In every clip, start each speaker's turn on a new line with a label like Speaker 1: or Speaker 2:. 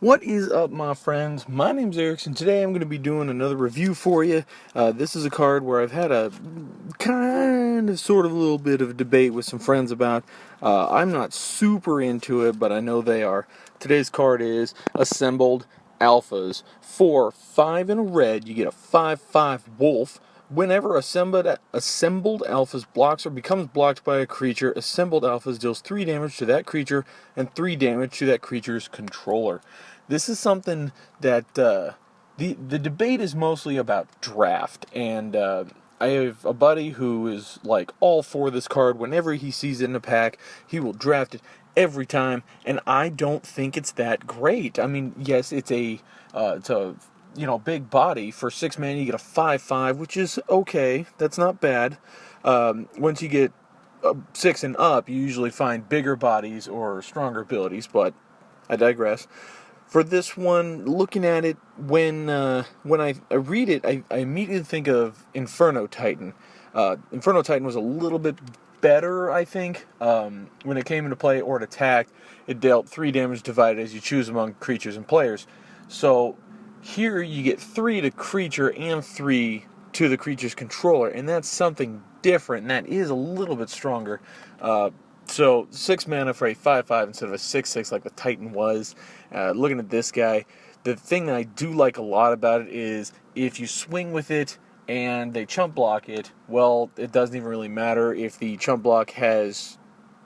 Speaker 1: What is up, my friends? My name's iirix, and today I'm going to be doing another review for you. This is a card where I've had a kind of, sort of, a little bit of a debate with some friends about. I'm not super into it, but I know they are. Today's card is Assembled Alphas. For 5 in a red, you get a 5/5 wolf. Whenever assembled alphas blocks or becomes blocked by a creature, assembled alphas deals 3 damage to that creature and 3 damage to that creature's controller. This is something that the debate is mostly about draft, and I have a buddy who is like all for this card. Whenever he sees it in a pack, he will draft it every time, and I don't think it's that great. I mean, yes, it's a big body. For 6 mana, you get a 5/5, which is okay. That's not bad. Once you get 6 and up, you usually find bigger bodies or stronger abilities, but I digress. For this one, looking at it, when I read it, I immediately think of Inferno Titan. Inferno Titan was a little bit better, I think. When it came into play or it attacked, it dealt 3 damage divided as you choose among creatures and players. So here you get 3 to creature and 3 to the creature's controller, and that's something different, and that is a little bit stronger. So 6 mana for a 5/5 instead of a 6/6 like the Titan was. Looking at this guy, the thing that I do like a lot about it is if you swing with it and they chump block it, well, it doesn't even really matter if the chump block has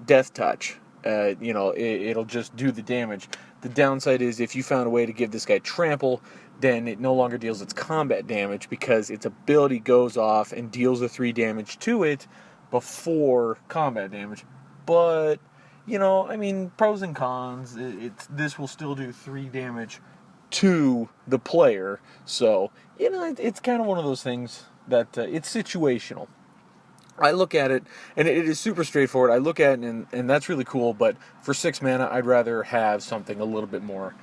Speaker 1: death touch. It'll just do the damage. The downside is if you found a way to give this guy trample, then it no longer deals its combat damage because its ability goes off and deals the 3 damage to it before combat damage. But, pros and cons. This will still do 3 damage to the player. So, it's kind of one of those things that it's situational. I look at it, and it is super straightforward. I look at it, and that's really cool, but for 6 mana, I'd rather have something a little bit more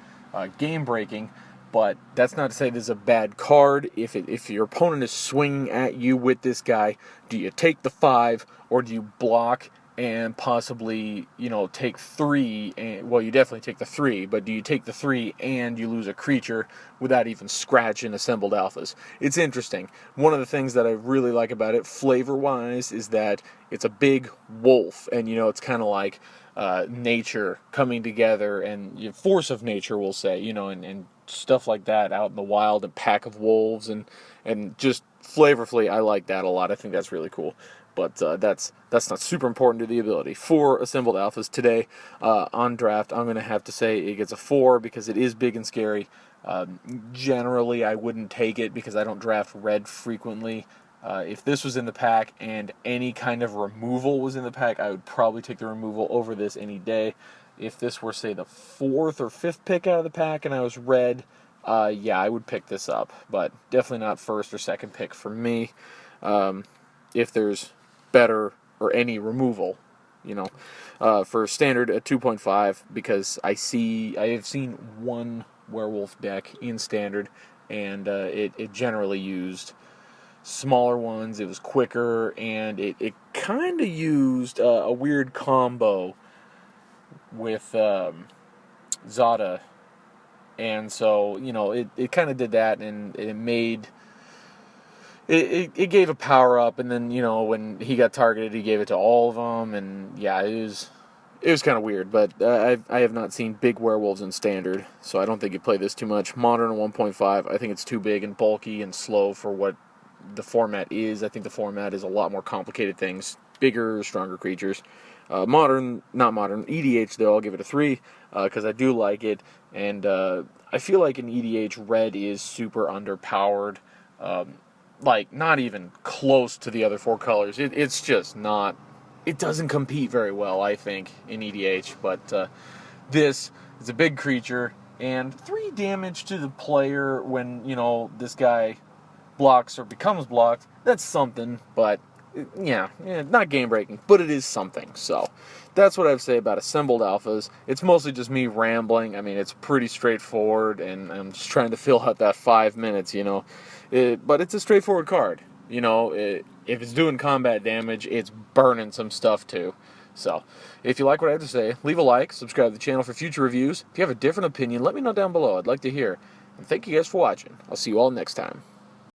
Speaker 1: game-breaking. But that's not to say this is a bad card. If your opponent is swinging at you with this guy, do you take the 5, or do you block and possibly, take 3, and, well, you definitely take the 3, but do you take the 3 and you lose a creature without even scratching assembled alphas? It's interesting. One of the things that I really like about it, flavor-wise, is that it's a big wolf, and, it's kind of like nature coming together, and force of nature, we'll say, and stuff like that out in the wild, a pack of wolves, and just flavorfully, I like that a lot. I think that's really cool. But that's not super important to the ability. For assembled alphas today on draft, I'm going to have to say it gets a 4 because it is big and scary. Generally, I wouldn't take it because I don't draft red frequently. If this was in the pack and any kind of removal was in the pack, I would probably take the removal over this any day. If this were, say, the 4th or 5th pick out of the pack and I was red, yeah, I would pick this up. But definitely not 1st or 2nd pick for me. If there's better or any removal, for standard at 2.5 because I have seen one werewolf deck in standard, and it generally used smaller ones. It was quicker, and it kind of used a weird combo with Zada, and so it kind of did that, and it made. It gave a power up, and then when he got targeted, he gave it to all of them, and yeah, it was kind of weird. But I have not seen big werewolves in standard, so I don't think you play this too much. Modern 1.5, I think it's too big and bulky and slow for what the format is. I think the format is a lot more complicated things, bigger, stronger creatures. Not modern. EDH though, I'll give it a 3 because I do like it, and I feel like in EDH red is super underpowered. Like, not even close to the other 4 colors. It's just not. It doesn't compete very well, I think, in EDH. But this is a big creature, and 3 damage to the player when, this guy blocks or becomes blocked. That's something, but yeah, not game breaking, but it is something. So that's what I would say about assembled alphas. It's mostly just me rambling. I mean, it's pretty straightforward, and I'm just trying to fill out that 5 minutes, but it's a straightforward card. If it's doing combat damage, it's burning some stuff too. So, if you like what I have to say, leave a like, subscribe to the channel for future reviews. If you have a different opinion, let me know down below. I'd like to hear. And thank you guys for watching. I'll see you all next time.